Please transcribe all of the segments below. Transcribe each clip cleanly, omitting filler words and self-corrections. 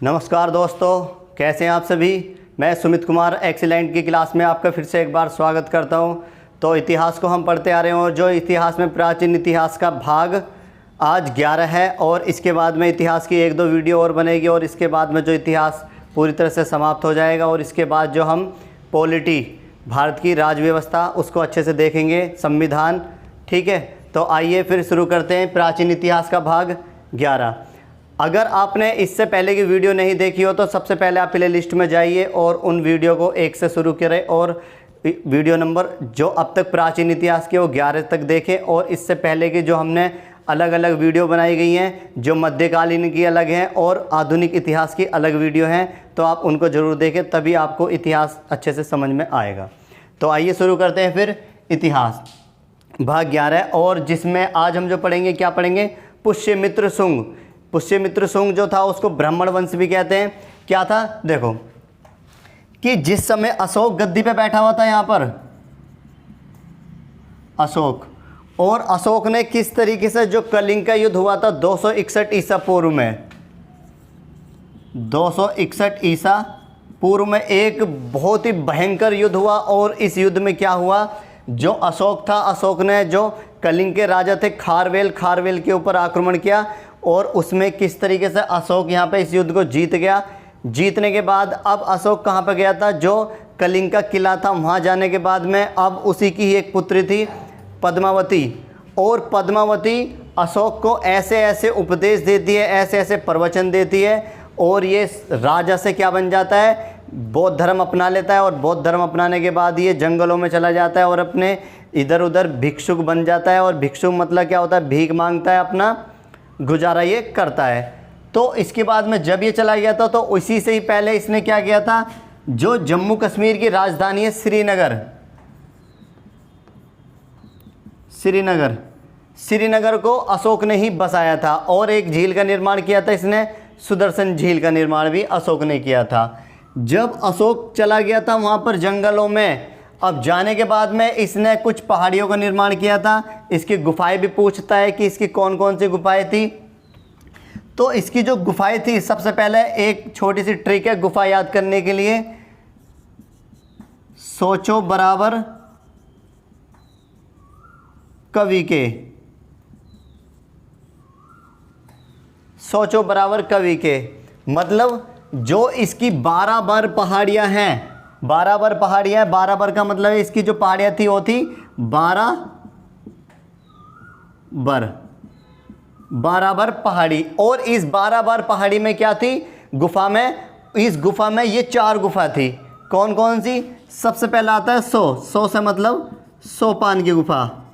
नमस्कार दोस्तों, कैसे हैं आप सभी। मैं सुमित कुमार एक्सीलेंट की क्लास में आपका फिर से एक बार स्वागत करता हूं। तो इतिहास को हम पढ़ते आ रहे हैं और जो इतिहास में प्राचीन इतिहास का भाग आज 11 है और इसके बाद में इतिहास की 1-2 वीडियो और बनेगी और इसके बाद में जो इतिहास पूरी तरह से समाप्त हो जाएगा और इसके बाद जो हम पॉलिटी, भारत की राज व्यवस्था, उसको अच्छे से देखेंगे, संविधान। ठीक है, तो आइए फिर शुरू करते हैं प्राचीन इतिहास का भाग 11। अगर आपने इससे पहले की वीडियो नहीं देखी हो तो सबसे पहले आप प्ले लिस्ट में जाइए और उन वीडियो को 1 से शुरू करें और वीडियो नंबर जो अब तक प्राचीन इतिहास के वो 11 तक देखें। और इससे पहले की जो हमने अलग अलग वीडियो बनाई गई हैं, जो मध्यकालीन की अलग हैं और आधुनिक इतिहास की अलग वीडियो हैं, तो आप उनको ज़रूर देखें, तभी आपको इतिहास अच्छे से समझ में आएगा। तो आइए शुरू करते हैं फिर इतिहास भाग 11, और जिसमें आज हम जो पढ़ेंगे, क्या पढ़ेंगे, पुष्यमित्र शुंग। पुष्यमित्र शुंग जो था उसको ब्राह्मण वंश भी कहते हैं। क्या था, देखो कि जिस समय अशोक गद्दी पे बैठा हुआ था, यहाँ पर अशोक, और अशोक ने किस तरीके से जो कलिंग का युद्ध हुआ था 261 ईसा पूर्व में, 261 ईसा पूर्व में एक बहुत ही भयंकर युद्ध हुआ। और इस युद्ध में क्या हुआ, जो अशोक था, अशोक ने जो कलिंग के राजा थे खारवेल के ऊपर आक्रमण किया और उसमें किस तरीके से अशोक यहाँ पे इस युद्ध को जीत गया। जीतने के बाद अब अशोक कहाँ पर गया था, जो कलिंग का किला था, वहाँ जाने के बाद में अब उसी की ही एक पुत्री थी पद्मावती, और पद्मावती अशोक को ऐसे ऐसे उपदेश देती है, ऐसे ऐसे प्रवचन देती है, और ये राजा से क्या बन जाता है, बौद्ध धर्म अपना लेता है। और बौद्ध धर्म अपनाने के बाद ये जंगलों में चला जाता है और अपने इधर उधर भिक्षुक बन जाता है। और भिक्षुक मतलब क्या होता है, भीख मांगता है, अपना गुजारा ये करता है। तो इसके बाद में जब ये चला गया था तो उसी से ही पहले इसने क्या किया था, जो जम्मू कश्मीर की राजधानी है श्रीनगर को अशोक ने ही बसाया था। और एक झील का निर्माण किया था इसने, सुदर्शन झील का निर्माण भी अशोक ने किया था। जब अशोक चला गया था वहाँ पर जंगलों में, अब जाने के बाद में इसने कुछ पहाड़ियों का निर्माण किया था। इसकी गुफाएं भी पूछता है कि इसकी कौन कौन सी गुफाएं थी। तो इसकी जो गुफाएं थी, सबसे पहले एक छोटी सी ट्रिक है गुफा याद करने के लिए, सोचो बराबर कवि के, सोचो बराबर कवि के, मतलब जो इसकी 12 बर पहाड़ियां हैं, 12 बर पहाड़ियां, 12 बर का मतलब है इसकी जो पहाड़ियां थी वो थी 12 बर पहाड़ी। और इस 12 बर पहाड़ी में क्या थी, गुफा में, इस गुफा में ये 4 गुफा थी। कौन कौन सी, सबसे पहला आता है सो से मतलब सोपान की गुफा,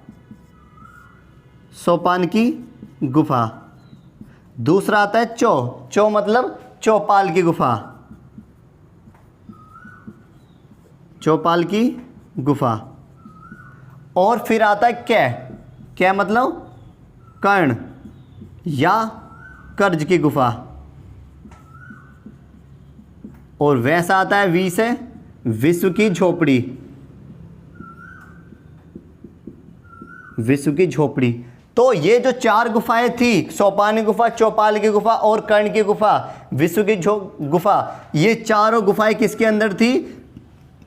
सोपान की गुफा। दूसरा आता है चो मतलब चौपाल की गुफा, चौपाल की गुफा। और फिर आता है कै मतलब कर्ण या कर्ज की गुफा। और वैसा आता है वी से विश्व की झोपड़ी, विश्व की झोपड़ी। तो ये जो 4 गुफाएं थी, सोपानी गुफा, चौपाल की गुफा और कर्ण की गुफा, विश्व की गुफा, ये चारों गुफाएं किसके अंदर थी,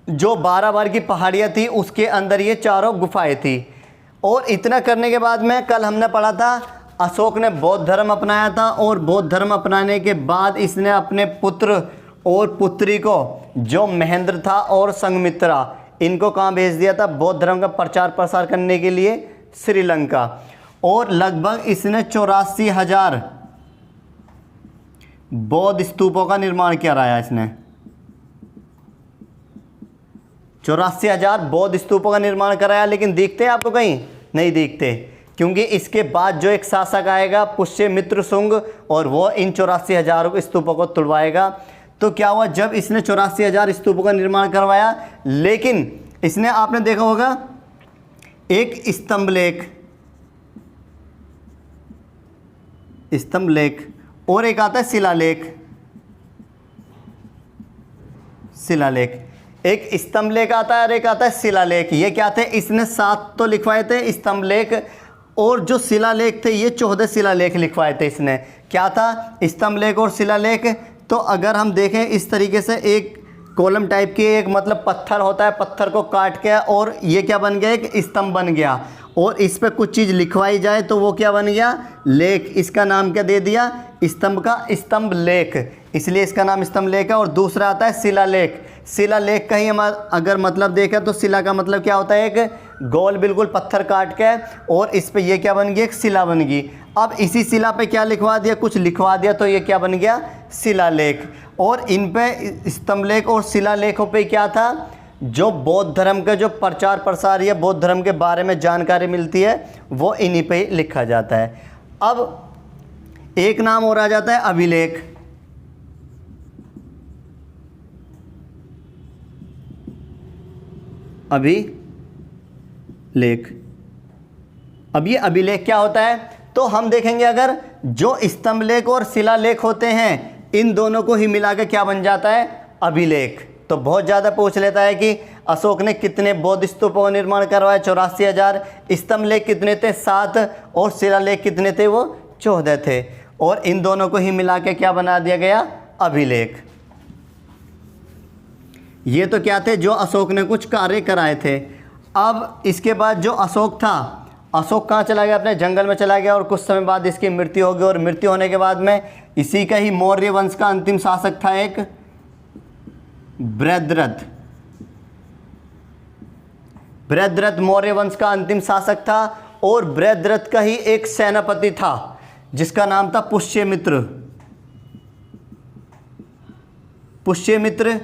जो 12 बार की पहाड़ियाँ थी उसके अंदर ये चारों गुफाएं थी। और इतना करने के बाद में कल हमने पढ़ा था अशोक ने बौद्ध धर्म अपनाया था, और बौद्ध धर्म अपनाने के बाद इसने अपने पुत्र और पुत्री को, जो महेंद्र था और संघमित्रा, इनको कहाँ भेज दिया था, बौद्ध धर्म का प्रचार प्रसार करने के लिए श्रीलंका। और लगभग इसने 84,000 बौद्ध स्तूपों का निर्माण कराया। इसने 84,000 बौद्ध स्तूपों का निर्माण कराया, लेकिन दिखते हैं आपको कहीं, नहीं दिखते, क्योंकि इसके बाद जो एक शासक आएगा पुष्यमित्र शुंग, और वो इन 84,000 स्तूपों को तुड़वाएगा। तो क्या हुआ, जब इसने 84,000 स्तूपों का निर्माण करवाया, लेकिन इसने, आपने देखा होगा, एक स्तंभ लेख और एक आता है शिलालेख। एक स्तंभ लेख आता है और एक आता है शिलालेख। ये क्या थे, इसने 7 तो लिखवाए थे स्तंभ लेख, और जो शिलालेख थे ये 14 शिलालेख लिखवाए थे इसने। क्या था, स्तंभ लेख और शिलालेख तो अगर हम देखें इस तरीके से एक कॉलम टाइप की एक मतलब पत्थर होता है, पत्थर को काट के और ये क्या बन गया, एक स्तंभ बन गया, और इस पर कुछ चीज़ लिखवाई जाए तो वो क्या बन गया, लेख। इसका नाम क्या दे दिया, स्तंभ का स्तंभ लेख, इसलिए इसका नाम स्तंभ लेख है। और दूसरा आता है शिलालेख। शिलालेख का ही हम अगर मतलब देखें तो शिला का मतलब क्या होता है, एक गोल बिल्कुल पत्थर काट के और इस पे ये क्या बन गई, एक शिला बन गई। अब इसी शिला पे क्या लिखवा दिया, कुछ लिखवा दिया तो ये क्या बन गया, शिलालेख। और इन पे स्तंभ लेख और शिलालेखों पे क्या था, जो बौद्ध धर्म का जो प्रचार प्रसार या बौद्ध धर्म के बारे में जानकारी मिलती है वो इन्हीं पे लिखा जाता है। अब एक नाम और आ जाता है अभिलेख। अभिलेख। अब ये अभिलेख क्या होता है, तो हम देखेंगे अगर जो स्तंभ लेख और शिलालेख होते हैं इन दोनों को ही मिला के क्या बन जाता है, अभिलेख। तो बहुत ज़्यादा पूछ लेता है कि अशोक ने कितने बौद्ध स्तूपों का निर्माण करवाया, 84,000। स्तंभ लेख कितने थे, 7, और शिलालेख कितने थे, वो 14 थे। और इन दोनों को ही मिला के क्या बना दिया गया, अभिलेख। ये तो क्या थे, जो अशोक ने कुछ कार्य कराए थे। अब इसके बाद जो अशोक था, अशोक कहाँ चला गया, अपने जंगल में चला गया और कुछ समय बाद इसकी मृत्यु हो गई। और मृत्यु होने के बाद में इसी का ही मौर्य वंश का अंतिम शासक था एक बृहद्रथ। बृहद्रथ मौर्य वंश का अंतिम शासक था और बृहद्रथ का ही एक सेनापति था जिसका नाम था पुष्यमित्र। पुष्यमित्र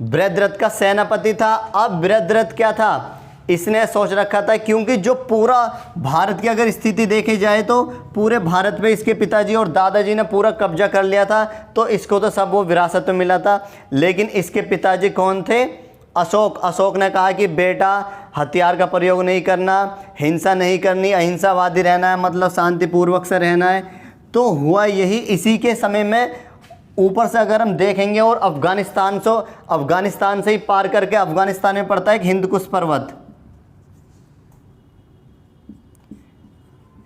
बृहद्रथ का सेनापति था। अब बृहद्रथ क्या था, इसने सोच रखा था, क्योंकि जो पूरा भारत की अगर स्थिति देखी जाए तो पूरे भारत पे इसके पिताजी और दादाजी ने पूरा कब्जा कर लिया था, तो इसको तो सब वो विरासत में मिला था। लेकिन इसके पिताजी कौन थे, अशोक। अशोक ने कहा कि बेटा हथियार का प्रयोग नहीं करना, हिंसा नहीं करनी, अहिंसावादी रहना है, मतलब शांतिपूर्वक से रहना है। तो हुआ यही इसी के समय में। ऊपर से अगर हम देखेंगे और अफगानिस्तान से ही पार करके अफगानिस्तान में पड़ता है एक हिंदकुश पर्वत,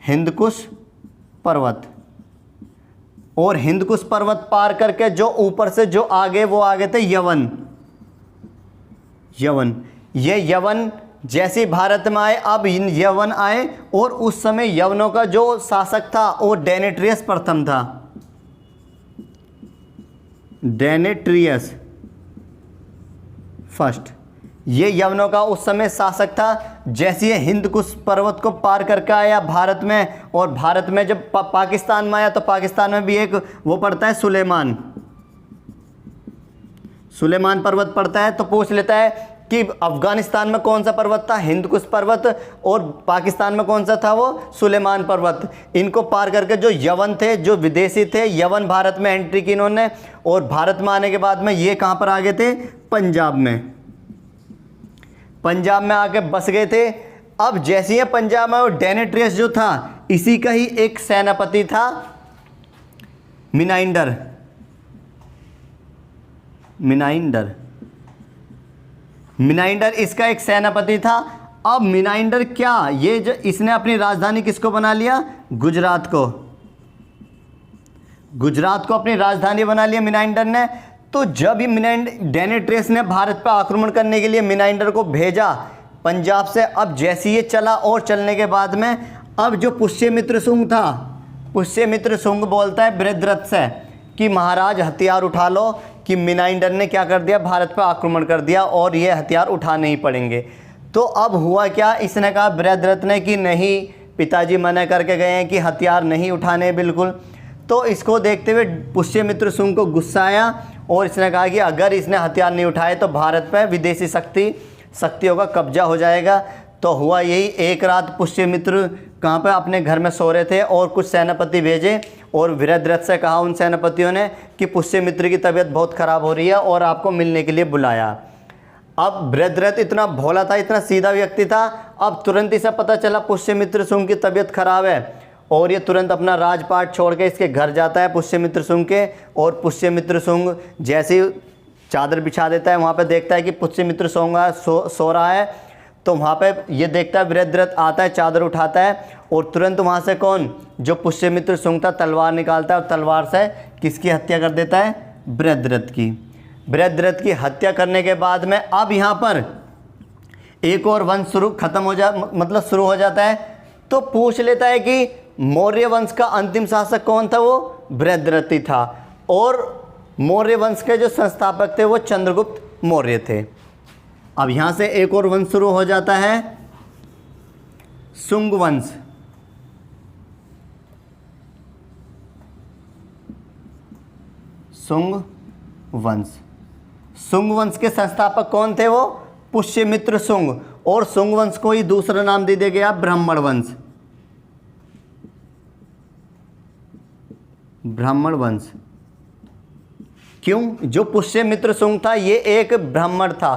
हिंदकुश पर्वत। और हिंदकुश पर्वत पार करके जो ऊपर से जो आगे, वो आगे थे यवन। यवन, ये यवन जैसे भारत में आए, अब यवन आए और उस समय यवनों का जो शासक था वो डेमेट्रियस प्रथम था। डेमेट्रियस फर्स्ट, ये यवनों का उस समय शासक था। जैसे ये हिंदकुश पर्वत को पार करके आया भारत में, और भारत में जब पाकिस्तान में आया तो पाकिस्तान में भी एक वो पड़ता है सुलेमान। सुलेमान पर्वत पड़ता है। तो पूछ लेता है कि अफगानिस्तान में कौन सा पर्वत था, हिंदकुश पर्वत, और पाकिस्तान में कौन सा था, वो सुलेमान पर्वत। इनको पार करके जो यवन थे, जो विदेशी थे, यवन भारत में एंट्री की इन्होंने। और भारत में आने के बाद में ये कहाँ पर आ गए थे, पंजाब में। पंजाब में आके बस गए थे। अब जैसे ही पंजाब में, वो डेमेट्रियस जो था इसी का ही एक सेनापति था मिनाइंडर। मिनाइंडर इसका एक सेनापति था। अब मिनाइंडर क्या, ये जो इसने अपनी राजधानी किसको बना लिया, गुजरात को। गुजरात को अपनी राजधानी बना लिया मिनाइंडर ने। तो जब ये डेमेट्रियस ने भारत पर आक्रमण करने के लिए मिनाइंडर को भेजा पंजाब से, अब जैसे ये चला और चलने के बाद में अब जो पुष्यमित्र शुंग था, पुष्यमित्र शुंग बोलता है बृहद्रथ से कि महाराज हथियार उठा लो, कि मिनाइंडर ने क्या कर दिया, भारत पर आक्रमण कर दिया और ये हथियार उठाने ही पड़ेंगे। तो अब हुआ क्या, इसने कहा बृहद्रथ ने कि नहीं, पिताजी मना करके गए हैं कि हथियार नहीं उठाने बिल्कुल। तो इसको देखते हुए पुष्यमित्र शुंग को गुस्सा आया और इसने कहा कि अगर इसने हथियार नहीं उठाए तो भारत पर विदेशी शक्तियों का कब्जा हो जाएगा। तो हुआ यही, एक रात पुष्यमित्र कहाँ पर अपने घर में सो रहे थे और कुछ सेनापति भेजे और बृहद्रथ से कहा उन सेनापतियों ने कि पुष्यमित्र की तबीयत बहुत ख़राब हो रही है और आपको मिलने के लिए बुलाया। अब बृहद्रथ इतना भोला था, इतना सीधा व्यक्ति था, अब तुरंत इसे पता चला पुष्यमित्र शुंग की तबीयत खराब है और ये तुरंत अपना राजपाट छोड़ के इसके घर जाता है पुष्यमित्र शुंग के। और पुष्यमित्र शुंग जैसे ही चादर बिछा देता है, वहाँ पे देखता है कि पुष्यमित्र सो रहा है। तो वहाँ पे ये देखता है, बृहद्रथ आता है, चादर उठाता है और तुरंत वहाँ से कौन, जो पुष्यमित्र शुंग था, तलवार निकालता है और तलवार से किसकी हत्या कर देता है, बृहद्रथ की। बृहद्रथ की हत्या करने के बाद में अब यहाँ पर एक और वंश शुरू हो जाता है। तो पूछ लेता है कि मौर्य वंश का अंतिम शासक कौन था, वो बृहद्रथ ही था, और मौर्य वंश के जो संस्थापक थे वो चंद्रगुप्त मौर्य थे। अब यहाँ से एक और वंश शुरू हो जाता है, शुंग वंश। शुंग वंश। शुंग वंश के संस्थापक कौन थे, वो पुष्यमित्र शुंग, और शुंग वंश को ही दूसरा नाम दे दिया गया ब्राह्मण वंश। ब्राह्मण वंश क्यों? जो पुष्यमित्र शुंग था ये एक ब्राह्मण था।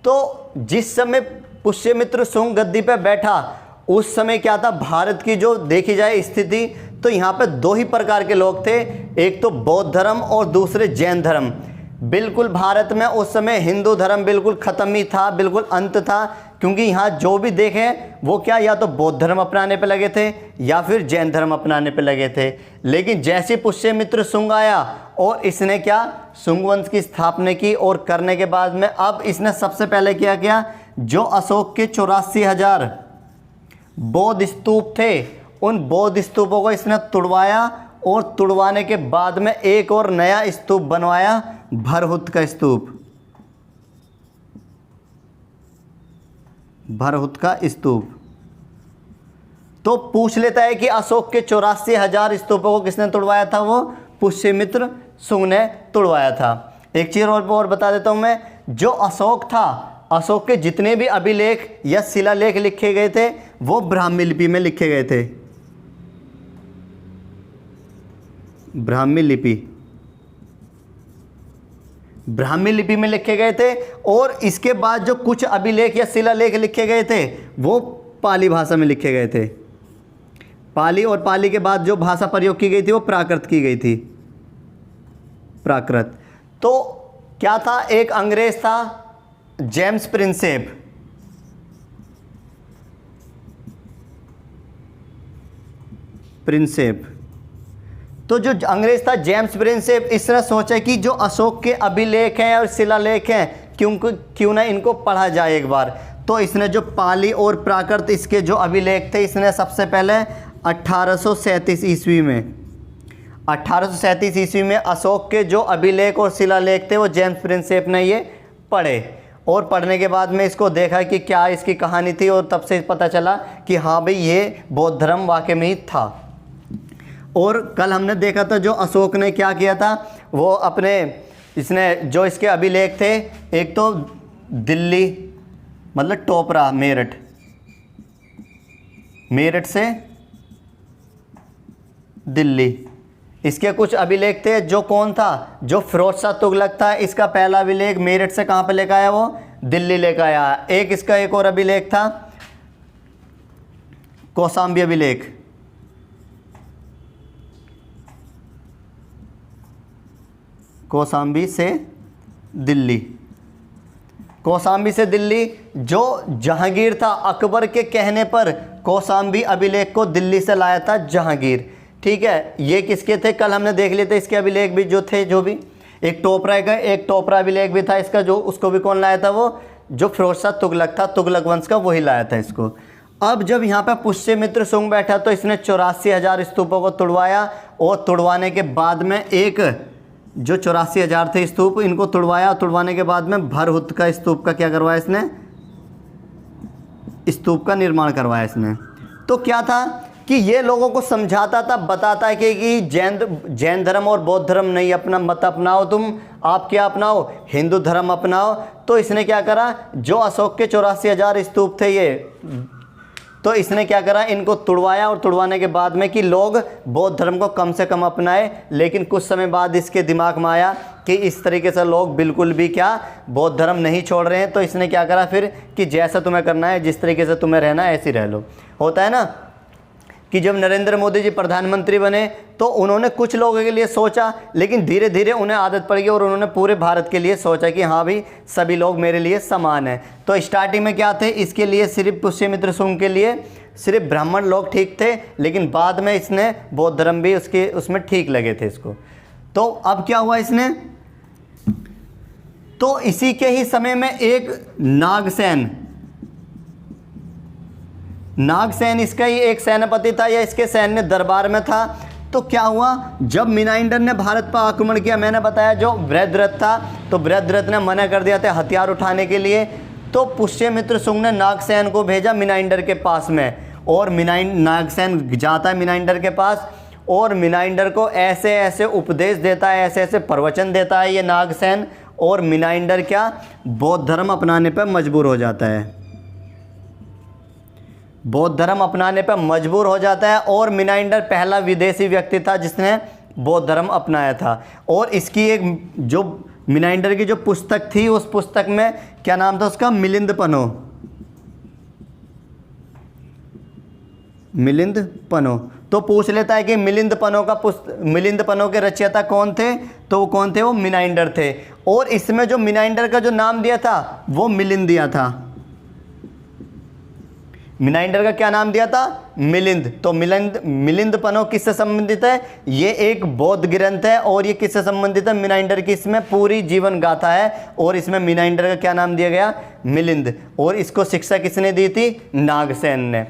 तो जिस समय पुष्यमित्र शुंग गद्दी पे बैठा उस समय क्या था, भारत की जो देखी जाए स्थिति, तो यहाँ पे दो ही प्रकार के लोग थे, एक तो बौद्ध धर्म और दूसरे जैन धर्म। बिल्कुल भारत में उस समय हिंदू धर्म बिल्कुल ख़त्म ही था, बिल्कुल अंत था, क्योंकि यहाँ जो भी देखें वो क्या, या तो बौद्ध धर्म अपनाने पे लगे थे या फिर जैन धर्म अपनाने पे लगे थे। लेकिन जैसे पुष्यमित्र शुंग आया और इसने क्या, शुंग वंश की स्थापना की, और करने के बाद में अब इसने सबसे पहले क्या किया, जो अशोक के 84,000 बौद्ध स्तूप थे उन बौद्ध स्तूपों को इसने तुड़वाया, और तुड़वाने के बाद में एक और नया स्तूप बनवाया, भरहुत का स्तूप। भरहुत का स्तूप। तो पूछ लेता है कि अशोक के 84,000 स्तूपों को किसने तुड़वाया था, वो पुष्यमित्र शुंग ने तुड़वाया था। एक चीज़ और बता देता हूं मैं, जो अशोक था, अशोक के जितने भी अभिलेख या शिलालेख लिखे गए थे वो ब्राह्मी लिपि में लिखे गए थे। ब्राह्मी लिपि में लिखे गए थे, और इसके बाद जो कुछ अभिलेख या शिलालेख लिखे गए थे वो पाली भाषा में लिखे गए थे। पाली, और पाली के बाद जो भाषा प्रयोग की गई थी वो प्राकृत की गई थी। प्राकृत। तो क्या था, एक अंग्रेज था जेम्स प्रिंसेप। तो जो अंग्रेज था जेम्स प्रिंसेप, इसने सोचा कि जो अशोक के अभिलेख हैं और शिलालेख हैं क्यों ना इनको पढ़ा जाए एक बार। तो इसने जो पाली और प्राकृत इसके जो अभिलेख थे, इसने सबसे पहले 1837 ईस्वी में अशोक के जो अभिलेख और शिलालेख थे वो जेम्स प्रिंसेप ने ये पढ़े, और पढ़ने के बाद में इसको देखा कि क्या इसकी कहानी थी, और तब से पता चला कि हाँ भाई ये बौद्ध धर्म वाकई में ही था। और कल हमने देखा था जो अशोक ने क्या किया था, वो अपने इसने जो इसके अभिलेख थे, एक तो दिल्ली मतलब टोपरा, मेरठ से दिल्ली, इसके कुछ अभिलेख थे। जो कौन था, जो फिरोज शाह तुगलक था, इसका पहला अभिलेख मेरठ से कहाँ पे लेकर आया, वो दिल्ली लेकर आया। एक इसका एक और अभिलेख था कौशाम्बी अभिलेख, कौशाम्बी से दिल्ली। जो जहांगीर था, अकबर के कहने पर कौशाम्बी अभिलेख को दिल्ली से लाया था जहांगीर। ठीक है, ये किसके थे, कल हमने देख लिए थे इसके अभिलेख भी जो थे, जो भी एक टोपरा अभिलेख भी था इसका, जो उसको भी कौन लाया था, वो जो फिरोज शाह तुगलक था, तुगलक वंश का, वही लाया था इसको। अब जब यहाँ पर पुष्यमित्र शुंग बैठा तो इसने 84,000 स्तूपों को तुड़वाया, और तुड़वाने के बाद में एक जो 84,000 थे स्तूप, इनको तुड़वाया। तुड़वाने के बाद में भरहुत का स्तूप का क्या करवाया इसने, स्तूप का निर्माण करवाया इसने। तो क्या था कि ये लोगों को समझाता था, बताता है कि जैन धर्म और बौद्ध धर्म नहीं मत अपनाओ तुम, आप क्या अपनाओ, हिंदू धर्म अपनाओ। तो इसने क्या करा, जो अशोक के 84,000 स्तूप थे ये, तो इसने क्या करा, इनको तुड़वाया, और तुड़वाने के बाद में कि लोग बौद्ध धर्म को कम से कम अपनाए। लेकिन कुछ समय बाद इसके दिमाग में आया कि इस तरीके से लोग बिल्कुल भी क्या बौद्ध धर्म नहीं छोड़ रहे हैं। तो इसने क्या करा फिर कि जैसा तुम्हें करना है, जिस तरीके से तुम्हें रहना है, ऐसे ही रह लो। होता है ना कि जब नरेंद्र मोदी जी प्रधानमंत्री बने तो उन्होंने कुछ लोगों के लिए सोचा, लेकिन धीरे धीरे उन्हें आदत पड़ गई और उन्होंने पूरे भारत के लिए सोचा कि हाँ भाई सभी लोग मेरे लिए समान हैं। तो स्टार्टिंग में क्या थे, इसके लिए सिर्फ पुष्यमित्र शुंग के लिए सिर्फ ब्राह्मण लोग ठीक थे, लेकिन बाद में इसने बौद्ध धर्म भी उसमें ठीक लगे थे इसको। तो अब क्या हुआ, इसने तो इसी के ही समय में एक नागसेन इसका ही एक सेनापति था या इसके सैन्य दरबार में था। तो क्या हुआ, जब मिनाइंडर ने भारत पर आक्रमण किया, मैंने बताया जो बृहद्रथ था, तो बृहद्रथ ने मना कर दिया था हथियार उठाने के लिए। तो पुष्यमित्र शुंग ने नागसेन को भेजा मिनाइंडर के पास में, और नागसेन जाता है मिनाइंडर के पास और मिनाइंडर को ऐसे ऐसे उपदेश देता है, ऐसे ऐसे प्रवचन देता है ये नागसेन, और मिनाइंडर क्या बौद्ध धर्म अपनाने पर मजबूर हो जाता है, बौद्ध धर्म अपनाने पर मजबूर हो जाता है। और मिनाइंडर पहला विदेशी व्यक्ति था जिसने बौद्ध धर्म अपनाया था। और इसकी एक जो मिनाइंडर की जो पुस्तक थी, उस पुस्तक में क्या नाम था उसका, मिलिंद पनो। तो पूछ लेता है कि मिलिंद पनो के रचयिता कौन थे, तो वो कौन थे, वो मिनाइंडर थे। और इसमें जो मिनाइंडर का जो नाम दिया था वो मिलिंद दिया था। मिनाइंडर का क्या नाम दिया था, मिलिंद। तो मिलिंद पनो किससे संबंधित है, ये एक बौद्ध ग्रंथ है। और ये किससे संबंधित है, मिनाइंडर की इसमें पूरी जीवन गाथा है, और इसमें मिनाइंडर का क्या नाम दिया गया, मिलिंद। और इसको शिक्षा किसने दी थी, नागसेन ने।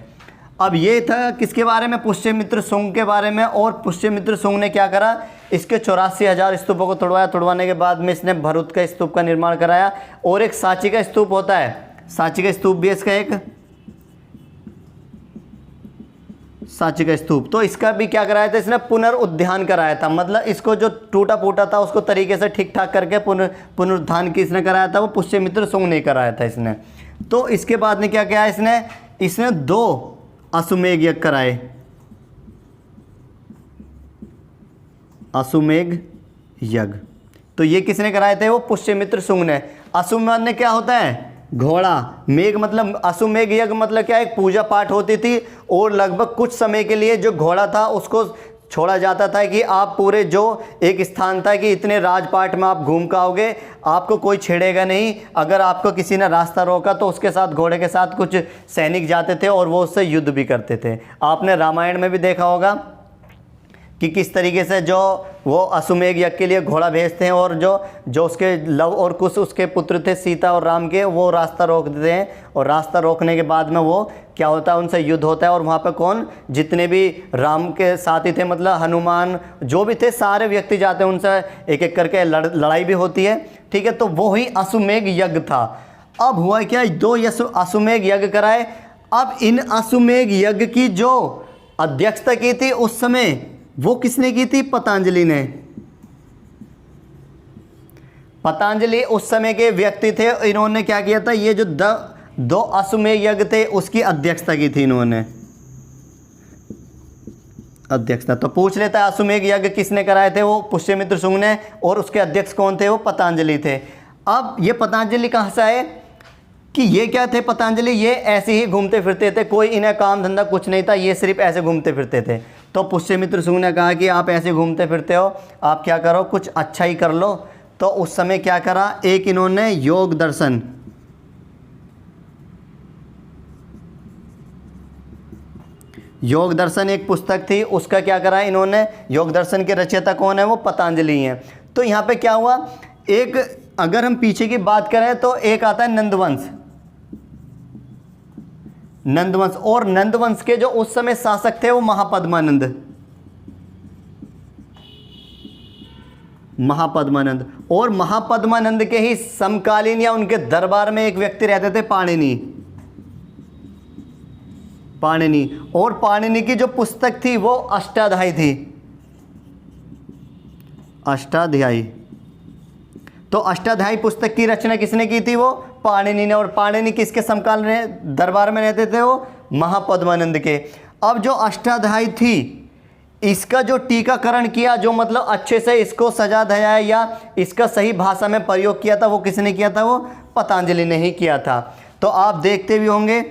अब ये था किसके बारे में, पुष्यमित्र शुंग के बारे में। और पुष्यमित्र शुंग ने क्या करा, इसके 84,000 स्तूपों को तोड़वाया। तोड़वाने के बाद में इसने भरूच का स्तूप का निर्माण कराया। और एक सांची का स्तूप होता है, सांची का स्तूप भी है इसका एक, सांची का स्तूप। तो इसका भी क्या कराया था इसने, पुनरुद्धान कराया था। मतलब इसको जो टूटा फूटा था उसको तरीके से ठीक ठाक करके पुनरुद्धान किसने कराया था, वो पुष्यमित्र शुंग ने कराया था इसने। तो इसके बाद ने क्या किया इसने 2 अश्वमेध यज्ञ कराए, अश्वमेध यज्ञ। तो ये किसने कराए थे, वो पुष्यमित्र शुंग ने। अश्वमेध ने क्या होता है, घोड़ा। मेघ मतलब, अश्वमेध यज्ञ मतलब क्या, एक पूजा पाठ होती थी। और लगभग कुछ समय के लिए जो घोड़ा था उसको छोड़ा जाता था कि आप पूरे जो एक स्थान था कि इतने राजपाट में आप घूम कर आओगे, आपको कोई छेड़ेगा नहीं। अगर आपको किसी ने रास्ता रोका तो उसके साथ, घोड़े के साथ कुछ सैनिक जाते थे और वो उससे युद्ध भी करते थे। आपने रामायण में भी देखा होगा कि किस तरीके से जो वो अश्वमेध यज्ञ के लिए घोड़ा भेजते हैं, और जो उसके लव और कुश उसके पुत्र थे सीता और राम के, वो रास्ता रोक देते हैं। और रास्ता रोकने के बाद में वो क्या होता है, उनसे युद्ध होता है। और वहाँ पे कौन, जितने भी राम के साथी थे, मतलब हनुमान जो भी थे, सारे व्यक्ति जाते हैं, उनसे एक एक करके लड़ाई भी होती है। ठीक है, तो वो ही अश्वमेध यज्ञ था। अब हुआ क्या, 2 अश्वमेध यज्ञ कराए। अब इन अश्वमेध यज्ञ की जो अध्यक्षता की थी उस समय, वो किसने की थी, पतंजलि ने। पतंजलि उस समय के व्यक्ति थे। इन्होंने क्या किया था, ये जो 2 अश्वमेध यज्ञ थे उसकी अध्यक्षता की थी इन्होंने, अध्यक्षता। तो पूछ लेता है अश्वमेध यज्ञ किसने कराए थे, वो पुष्यमित्र शुंग ने। और उसके अध्यक्ष कौन थे, वो पतंजलि थे। अब ये पतंजलि कहाँ से आए, कि ये क्या थे पतंजलि, ये ऐसे ही घूमते फिरते थे, कोई इन्हें काम धंधा कुछ नहीं था, ये सिर्फ ऐसे घूमते फिरते थे। तो पुष्यमित्र शुंग ने कहा कि आप ऐसे घूमते फिरते हो, आप क्या करो, कुछ अच्छा ही कर लो। तो उस समय क्या करा, एक इन्होंने योग दर्शन एक पुस्तक थी, उसका क्या करा इन्होंने, योग दर्शन के रचयिता कौन है, वो पतंजलि हैं। तो यहाँ पे क्या हुआ, एक अगर हम पीछे की बात करें तो एक आता है नंदवंश। और नंदवंश के जो उस समय शासक थे वो महापद्मानंद। और महापद्मानंद के ही समकालीन या उनके दरबार में एक व्यक्ति रहते थे, पाणिनि। और पाणिनि की जो पुस्तक थी वो अष्टाध्यायी थी, अष्टाध्यायी। तो अष्टाध्यायी पुस्तक की रचना किसने की थी, वो पाणिनि ने। और पाणिनि किसके समकाल में दरबार में रहते थे, वो महापद्मानंद के। अब जो अष्टाध्यायी थी, इसका जो टीकाकरण किया, जो मतलब अच्छे से इसको सजा धजाया या इसका सही भाषा में प्रयोग किया था, वो किसने किया था, वो पतंजलि ने ही किया था। तो आप देखते भी होंगे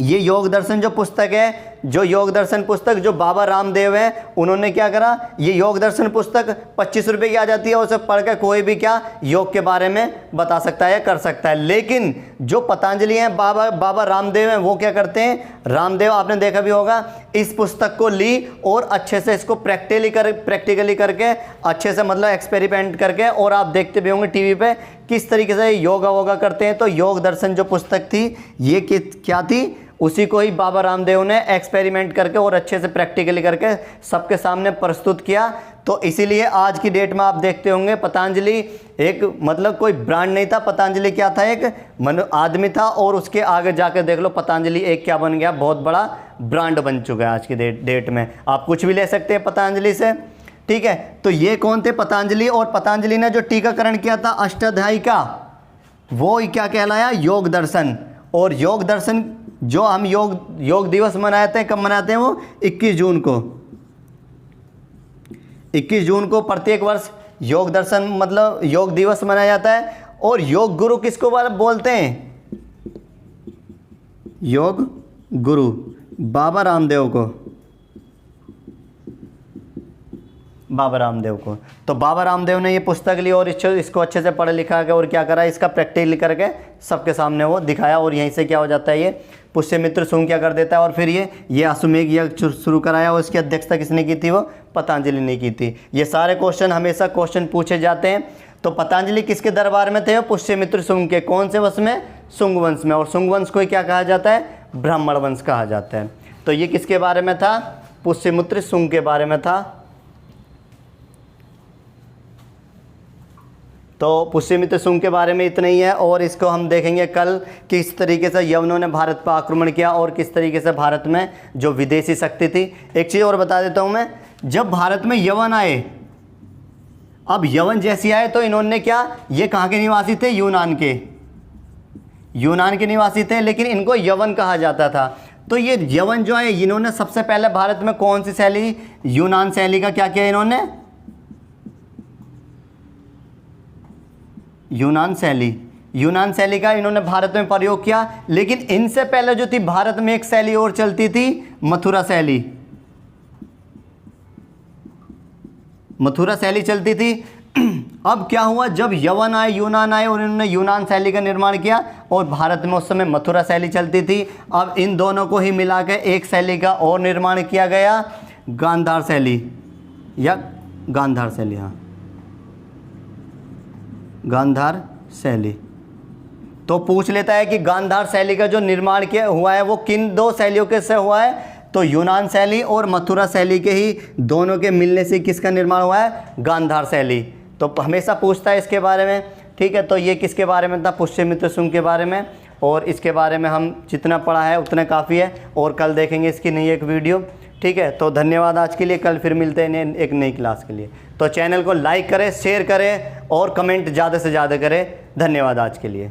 ये योग दर्शन जो पुस्तक है, जो योग दर्शन पुस्तक जो बाबा रामदेव है उन्होंने क्या करा, ये योग दर्शन पुस्तक 25 रुपये की आ जाती है, उसे पढ़ के कोई भी क्या योग के बारे में बता सकता है या कर सकता है। लेकिन जो पतंजलि हैं, बाबा रामदेव हैं, वो क्या करते हैं, रामदेव आपने देखा भी होगा, इस पुस्तक को ली और अच्छे से इसको प्रैक्टिकली करके अच्छे से मतलब एक्सपेरिमेंट करके, और आप देखते भी होंगे टीवी पे किस तरीके से योगा वोगा करते हैं। तो योग दर्शन जो पुस्तक थी ये क्या थी, उसी को ही बाबा रामदेव ने एक्सपेरिमेंट करके और अच्छे से प्रैक्टिकली करके सबके सामने प्रस्तुत किया। तो इसीलिए आज की डेट में आप देखते होंगे पतंजलि एक मतलब कोई ब्रांड नहीं था, पतंजलि क्या था, एक आदमी था, और उसके आगे जाकर देख लो पतंजलि एक क्या बन गया, बहुत बड़ा ब्रांड बन चुका है आज की डेट में। आप कुछ भी ले सकते हैं पतंजलि से, ठीक है। तो ये कौन थे, पतंजलि, और पतंजलि ने जो टीकाकरण किया था अष्टाध्यायी का, वो क्या कहलाया, योग दर्शन। और योग दर्शन जो हम योग दिवस मनाते हैं, कब मनाते हैं, वो 21 जून को, 21 जून को प्रत्येक वर्ष योग दर्शन मतलब योग दिवस मनाया जाता है। और योग गुरु किसको बोलते हैं, योग गुरु बाबा रामदेव को, बाबा रामदेव को। तो बाबा रामदेव ने ये पुस्तक ली और इसको अच्छे से पढ़ लिखा के और क्या करा, इसका प्रैक्टिकल करके सबके सामने वो दिखाया, और यहीं से क्या हो जाता है, ये पुष्यमित्र शुंग क्या कर देता है, और फिर ये अश्वमेध यज्ञ शुरू कराया, और इसकी अध्यक्षता किसने की थी, वो पतंजलि ने की थी। ये सारे क्वेश्चन हमेशा क्वेश्चन पूछे जाते हैं। तो पतंजलि किसके दरबार में थे, पुष्यमित्र शुंग के, कौन से वंश में, शुंग वंश में। और शुंग वंश को क्या कहा जाता है, ब्राह्मण वंश कहा जाता है। तो ये किसके बारे में था, पुष्यमित्र शुंग के बारे में था। तो पुष्यमित्र शुंग के बारे में इतना ही है, और इसको हम देखेंगे कल किस तरीके से यवनों ने भारत पर आक्रमण किया और किस तरीके से भारत में जो विदेशी शक्ति थी। एक चीज़ और बता देता हूँ मैं, जब भारत में यवन आए, अब यवन जैसे आए तो इन्होंने क्या, ये कहाँ के निवासी थे, यूनान के निवासी थे, लेकिन इनको यवन कहा जाता था। तो ये यवन जो है, इन्होंने सबसे पहले भारत में कौन सी शैली, यूनान शैली का क्या किया इन्होंने, यूनान शैली का इन्होंने भारत में प्रयोग किया। लेकिन इनसे पहले जो थी भारत में एक शैली और चलती थी, मथुरा शैली चलती थी। अब क्या हुआ, जब यवन आए, यूनान आए, और इन्होंने यूनान शैली का निर्माण किया, और भारत में उस समय मथुरा शैली चलती थी। अब इन दोनों को ही मिला के एक शैली का और निर्माण किया गया, गांधार शैली, हाँ, गांधार शैली। तो पूछ लेता है कि गांधार शैली का जो निर्माण किया हुआ है वो किन दो शैलियों के से हुआ है, तो यूनान शैली और मथुरा शैली के ही दोनों के मिलने से किसका निर्माण हुआ है, गांधार शैली। तो हमेशा पूछता है इसके बारे में, ठीक है। तो ये किसके बारे में था, पुष्यमित्र शुंग के बारे में, और इसके बारे में हम जितना पढ़ा है उतना काफ़ी है, और कल देखेंगे इसकी नई एक वीडियो, ठीक है। तो धन्यवाद आज के लिए, कल फिर मिलते हैं एक नई क्लास के लिए। तो चैनल को लाइक करें, शेयर करें और कमेंट ज़्यादा से ज़्यादा करें। धन्यवाद आज के लिए।